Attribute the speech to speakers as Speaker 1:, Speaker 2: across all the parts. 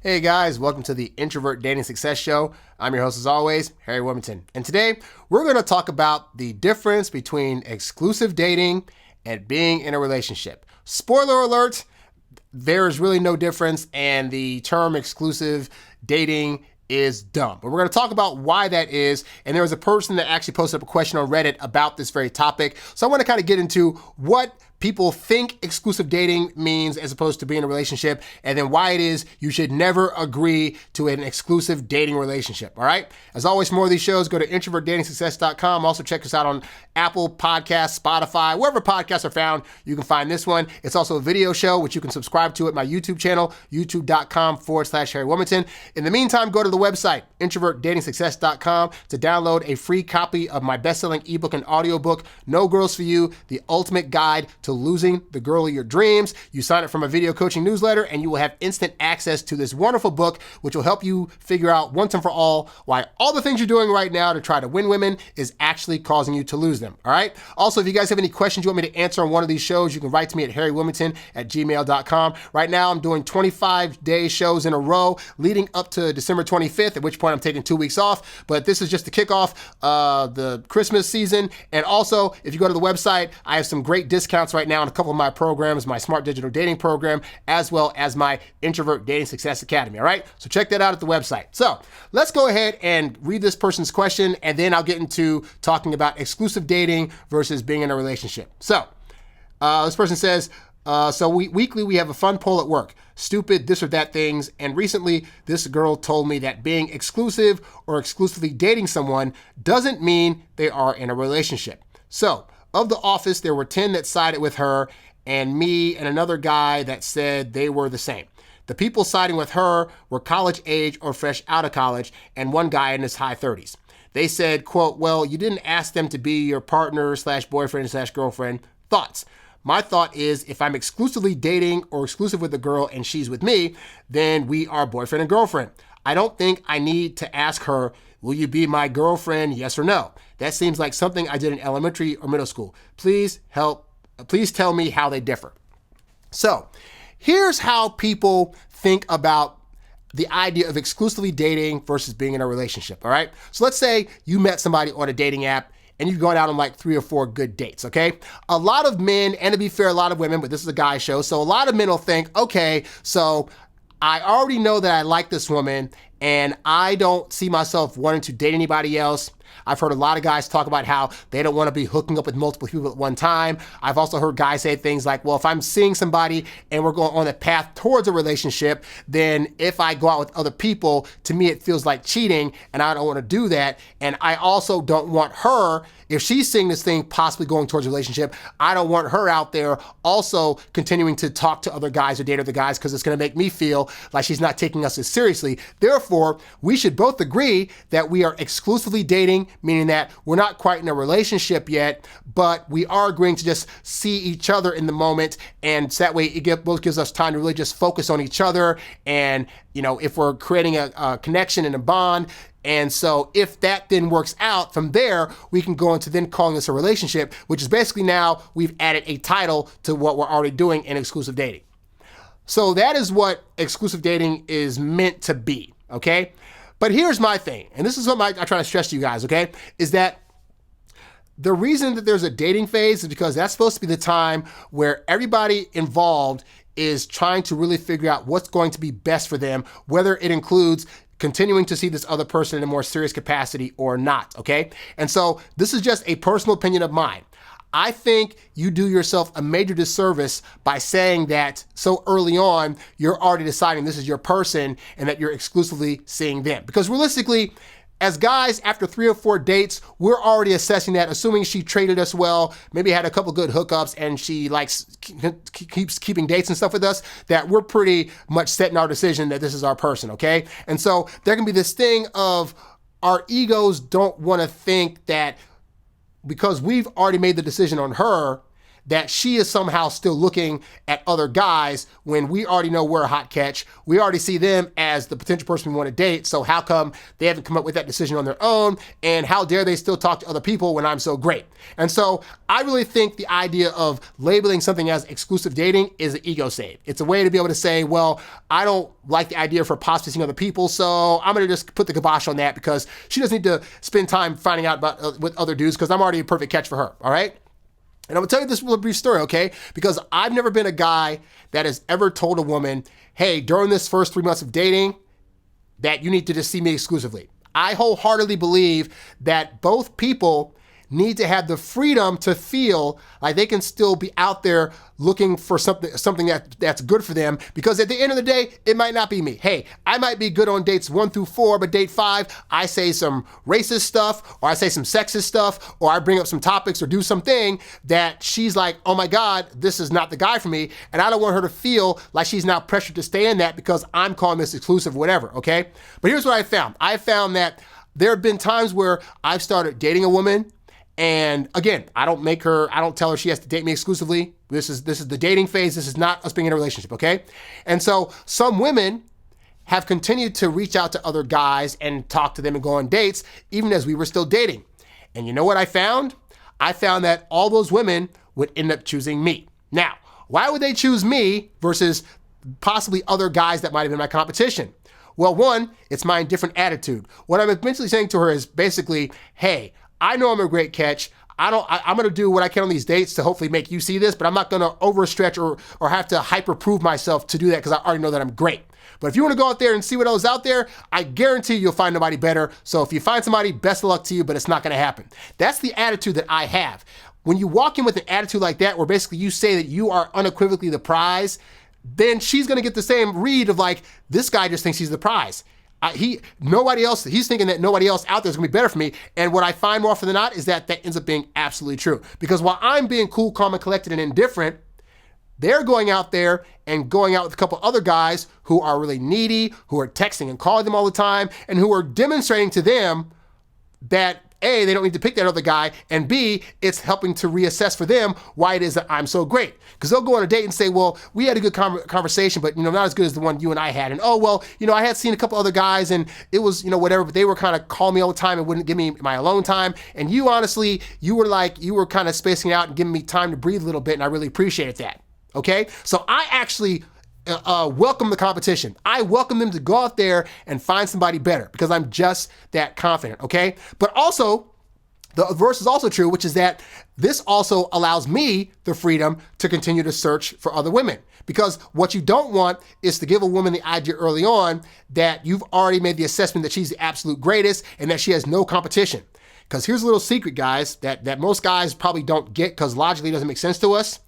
Speaker 1: Hey guys, welcome to the Introvert Dating Success Show. I'm your host as always, Harry Wilmington. And today we're going to talk about the difference between exclusive dating and being in a relationship. Spoiler alert, there is really no difference, and the term exclusive dating is dumb. But we're going to talk about why that is. And there was a person that actually posted up a question on Reddit about this very topic. So I want to kind of get into what people think exclusive dating means as opposed to being in a relationship, and then why it is you should never agree to an exclusive dating relationship. All right. As always, for more of these shows, go to introvertdatingsuccess.com. Also check us out on Apple Podcasts, Spotify, wherever podcasts are found. You can find this one. It's also a video show, which you can subscribe to at my YouTube channel, youtube.com/Harry Wilmington. In the meantime, go to the website, introvertdatingsuccess.com, to download a free copy of my best-selling ebook and audiobook, No Girls For You, The Ultimate Guide to Losing the Girl of Your Dreams. You sign up for my video coaching newsletter and you will have instant access to this wonderful book, which will help you figure out once and for all why all the things you're doing right now to try to win women is actually causing you to lose them. All right. Also, if you guys have any questions you want me to answer on one of these shows, you can write to me at harrywilmington@gmail.com. Right now, I'm doing 25-day shows in a row leading up to December 25th, at which point I'm taking 2 weeks off. But this is just to kick off the Christmas season. And also, if you go to the website, I have some great discounts right now on a couple of my programs, my Smart Digital Dating program, as well as my Introvert Dating Success Academy. All right. So check that out at the website. So let's go ahead and read this person's question, and then I'll get into talking about exclusive dating versus being in a relationship. So this person says, weekly we have a fun poll at work, stupid this or that things, and recently this girl told me that being exclusive or exclusively dating someone doesn't mean they are in a relationship. So of the office, there were 10 that sided with her, and me and another guy that said they were the same. The people siding with her were college age or fresh out of college, and one guy in his high 30s. They said, quote, well, you didn't ask them to be your partner / boyfriend / girlfriend. Thoughts? My thought is, if I'm exclusively dating or exclusive with a girl and she's with me, then we are boyfriend and girlfriend. I don't think I need to ask her, will you be my girlfriend, yes or no? That seems like something I did in elementary or middle school. Please tell me how they differ. So here's how people think about the idea of exclusively dating versus being in a relationship, all right? So let's say you met somebody on a dating app and you've gone out on like 3 or 4 good dates, okay? A lot of men, and to be fair, a lot of women, but this is a guy show, so a lot of men will think, okay, so I already know that I like this woman and I don't see myself wanting to date anybody else. I've heard a lot of guys talk about how they don't want to be hooking up with multiple people at one time. I've also heard guys say things like, well, if I'm seeing somebody and we're going on a path towards a relationship, then if I go out with other people, to me, it feels like cheating and I don't want to do that. And I also don't want her, if she's seeing this thing possibly going towards a relationship, I don't want her out there also continuing to talk to other guys or date other guys because it's going to make me feel like she's not taking us as seriously. Therefore, we should both agree that we are exclusively dating, meaning that we're not quite in a relationship yet, but we are agreeing to just see each other in the moment. And so that way it both gives us time to really just focus on each other. And, you know, if we're creating a connection and a bond, and so if that then works out, from there, we can go into then calling this a relationship, which is basically now we've added a title to what we're already doing in exclusive dating. So that is what exclusive dating is meant to be, okay? But here's my thing, and this is what I try to stress to you guys, okay, is that the reason that there's a dating phase is because that's supposed to be the time where everybody involved is trying to really figure out what's going to be best for them, whether it includes continuing to see this other person in a more serious capacity or not, okay? And so this is just a personal opinion of mine. I think you do yourself a major disservice by saying that so early on, you're already deciding this is your person and that you're exclusively seeing them. Because realistically, as guys, after 3 or 4 dates, we're already assessing that, assuming she treated us well, maybe had a couple good hookups, and she keeps keeping dates and stuff with us, that we're pretty much setting our decision that this is our person, okay? And so there can be this thing of our egos don't want to think that because we've already made the decision on her, that she is somehow still looking at other guys when we already know we're a hot catch. We already see them as the potential person we want to date. So how come they haven't come up with that decision on their own? And how dare they still talk to other people when I'm so great? And so I really think the idea of labeling something as exclusive dating is an ego save. It's a way to be able to say, well, I don't like the idea for possibly seeing other people, so I'm going to just put the kibosh on that because she doesn't need to spend time finding out about with other dudes because I'm already a perfect catch for her, all right? And I'm going to tell you this little brief story, okay? Because I've never been a guy that has ever told a woman, hey, during this first 3 months of dating, that you need to just see me exclusively. I wholeheartedly believe that both people need to have the freedom to feel like they can still be out there looking for something that's good for them, because at the end of the day, it might not be me. Hey, I might be good on dates 1 through 4, but date 5, I say some racist stuff, or I say some sexist stuff, or I bring up some topics or do something that she's like, oh my God, this is not the guy for me. And I don't want her to feel like she's now pressured to stay in that because I'm calling this exclusive, whatever, okay? But here's what I found. I found that there have been times where I've started dating a woman, and again, I don't tell her she has to date me exclusively. This is the dating phase. This is not us being in a relationship, okay? And so some women have continued to reach out to other guys and talk to them and go on dates, even as we were still dating. And you know what I found? I found that all those women would end up choosing me. Now, why would they choose me versus possibly other guys that might have been my competition? Well, one, it's my indifferent attitude. What I'm eventually saying to her is basically, hey, I know I'm a great catch. I'm going to do what I can on these dates to hopefully make you see this, but I'm not going to overstretch or have to hyper-prove myself to do that because I already know that I'm great. But if you want to go out there and see what else is out there, I guarantee you'll find nobody better. So if you find somebody, best of luck to you, but it's not going to happen. That's the attitude that I have. When you walk in with an attitude like that, where basically you say that you are unequivocally the prize, then she's going to get the same read of like, this guy just thinks he's the prize. He's thinking that nobody else out there is gonna be better for me. And what I find more often than not is that ends up being absolutely true. Because while I'm being cool, calm, and collected and indifferent, they're going out there and going out with a couple other guys who are really needy, who are texting and calling them all the time, and who are demonstrating to them that A, they don't need to pick that other guy, and B, it's helping to reassess for them why it is that I'm so great. Because they'll go on a date and say, well, we had a good conversation, but not as good as the one you and I had. And oh, well, I had seen a couple other guys and it was, whatever, but they were kind of calling me all the time and wouldn't give me my alone time. And you honestly, you were kind of spacing out and giving me time to breathe a little bit, and I really appreciated that. Okay? So I actually welcome the competition. I welcome them to go out there and find somebody better because I'm just that confident, okay? But also, the verse is also true, which is that this also allows me the freedom to continue to search for other women. Because what you don't want is to give a woman the idea early on that you've already made the assessment that she's the absolute greatest and that she has no competition. Because here's a little secret, guys, that most guys probably don't get because logically it doesn't make sense to us.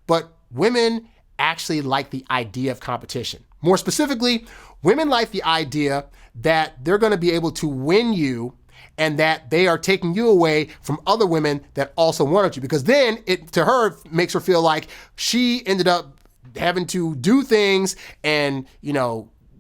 Speaker 1: But women actually like the idea of competition. More specifically, women like the idea that they're going to be able to win you and that they are taking you away from other women that also wanted you. Because then it, to her, makes her feel like she ended up having to do things and,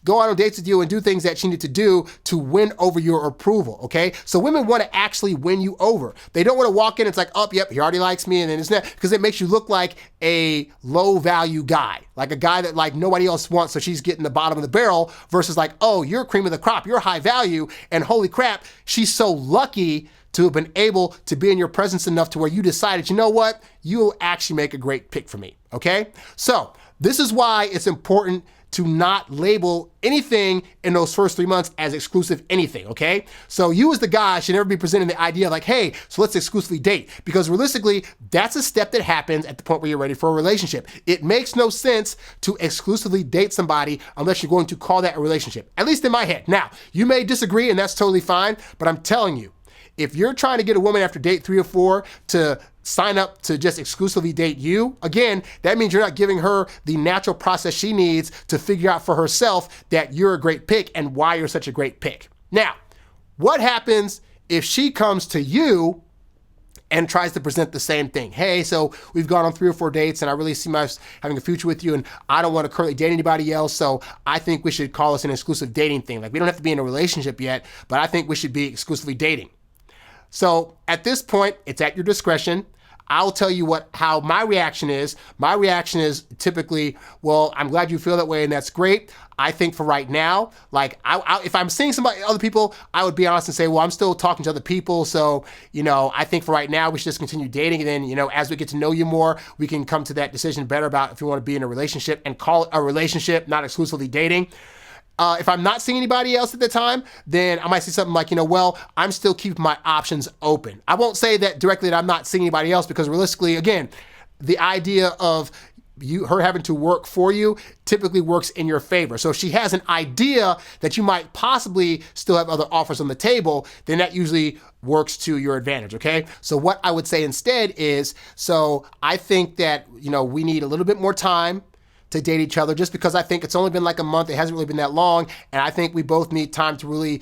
Speaker 1: go out on dates with you and do things that she needed to do to win over your approval, okay? So women want to actually win you over. They don't want to walk in and it's like, oh, yep, he already likes me, and then it's not, because it makes you look like a low-value guy, like a guy that like nobody else wants, so she's getting the bottom of the barrel, versus like, oh, you're cream of the crop, you're high value, and holy crap, she's so lucky to have been able to be in your presence enough to where you decided, you know what, you'll actually make a great pick for me, okay? So this is why it's important to not label anything in those first 3 months as exclusive anything, okay? So you as the guy should never be presenting the idea like, hey, so let's exclusively date. Because realistically, that's a step that happens at the point where you're ready for a relationship. It makes no sense to exclusively date somebody unless you're going to call that a relationship, at least in my head. Now, you may disagree and that's totally fine, but I'm telling you, if you're trying to get a woman after date 3 or 4 to sign up to just exclusively date you, again, that means you're not giving her the natural process she needs to figure out for herself that you're a great pick and why you're such a great pick. Now, what happens if she comes to you and tries to present the same thing? Hey, so we've gone on 3 or 4 dates and I really see myself having a future with you and I don't want to currently date anybody else, so I think we should call this an exclusive dating thing. Like, we don't have to be in a relationship yet, but I think we should be exclusively dating. So at this point, it's at your discretion. I'll tell you how my reaction is. My reaction is typically, well, I'm glad you feel that way and that's great. I think for right now, like if I'm seeing other people, I would be honest and say, well, I'm still talking to other people. So, I think for right now, we should just continue dating. And then, as we get to know you more, we can come to that decision better about if you want to be in a relationship and call it a relationship, not exclusively dating. If I'm not seeing anybody else at the time, then I might say something like, well, I'm still keeping my options open. I won't say that directly that I'm not seeing anybody else, because realistically, again, the idea of her having to work for you typically works in your favor. So if she has an idea that you might possibly still have other offers on the table, then that usually works to your advantage, okay? So what I would say instead is, so I think that, we need a little bit more time to date each other, just because I think it's only been like a month. It hasn't really been that long. And I think we both need time to really,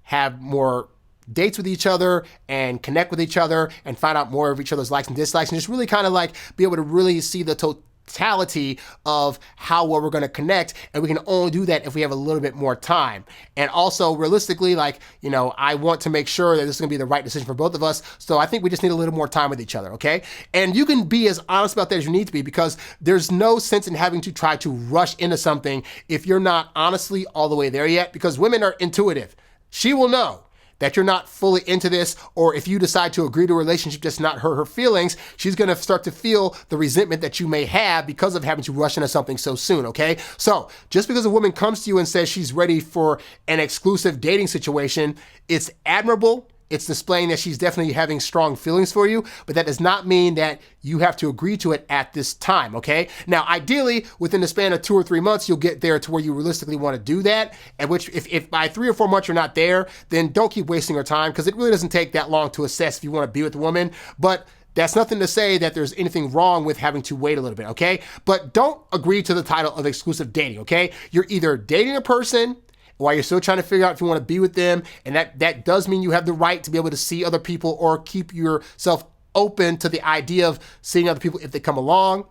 Speaker 1: have more dates with each other and connect with each other and find out more of each other's likes and dislikes, and just really kind of like be able to really see the totality of how well we're going to connect. And we can only do that if we have a little bit more time. And also realistically, I want to make sure that this is going to be the right decision for both of us. So I think we just need a little more time with each other. Okay. And you can be as honest about that as you need to be, because there's no sense in having to try to rush into something if you're not honestly all the way there yet, because women are intuitive. She will know that you're not fully into this, or if you decide to agree to a relationship that's not hurt her feelings, she's going to start to feel the resentment that you may have because of having to rush into something so soon, okay? So just because a woman comes to you and says she's ready for an exclusive dating situation, it's admirable. It's displaying that she's definitely having strong feelings for you, but that does not mean that you have to agree to it at this time, okay? Now, ideally, within the span of 2 or 3 months, you'll get there to where you realistically want to do that, at which if by 3 or 4 months you're not there, then don't keep wasting your time, because it really doesn't take that long to assess if you want to be with a woman. But that's nothing to say that there's anything wrong with having to wait a little bit, okay? But don't agree to the title of exclusive dating, okay? You're either dating a person while you're still trying to figure out if you want to be with them, and that does mean you have the right to be able to see other people or keep yourself open to the idea of seeing other people if they come along,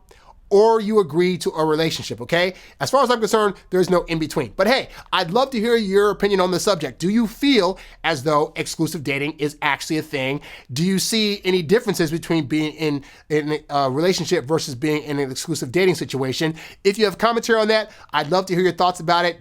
Speaker 1: or you agree to a relationship, okay? As far as I'm concerned, there's no in between. But hey, I'd love to hear your opinion on the subject. Do you feel as though exclusive dating is actually a thing? Do you see any differences between being in a relationship versus being in an exclusive dating situation? If you have commentary on that, I'd love to hear your thoughts about it.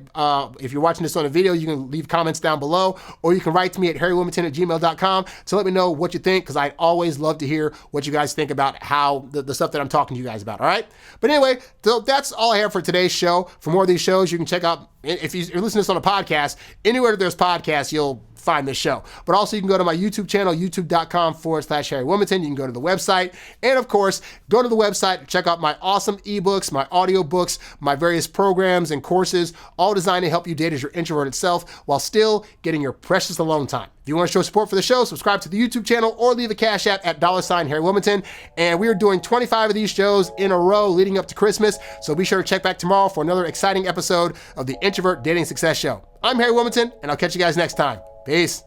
Speaker 1: If you're watching this on a video, you can leave comments down below, or you can write to me at harrywilmington@gmail.com to let me know what you think, because I'd always love to hear what you guys think about how the stuff that I'm talking to you guys about, all right? But anyway, so that's all I have for today's show. For more of these shows, you can check out, if you're listening to this on a podcast, anywhere that there's podcasts, you'll find this show. But also you can go to my YouTube channel, youtube.com/Harry Wilmington. You can go to the website. And of course, go to the website, check out my awesome ebooks, my audiobooks, my various programs and courses, all designed to help you date as your introverted self while still getting your precious alone time. If you want to show support for the show, subscribe to the YouTube channel or leave a cash app at $Harry Wilmington. And we are doing 25 of these shows in a row leading up to Christmas. So be sure to check back tomorrow for another exciting episode of the Introvert Dating Success Show. I'm Harry Wilmington, and I'll catch you guys next time. Peace.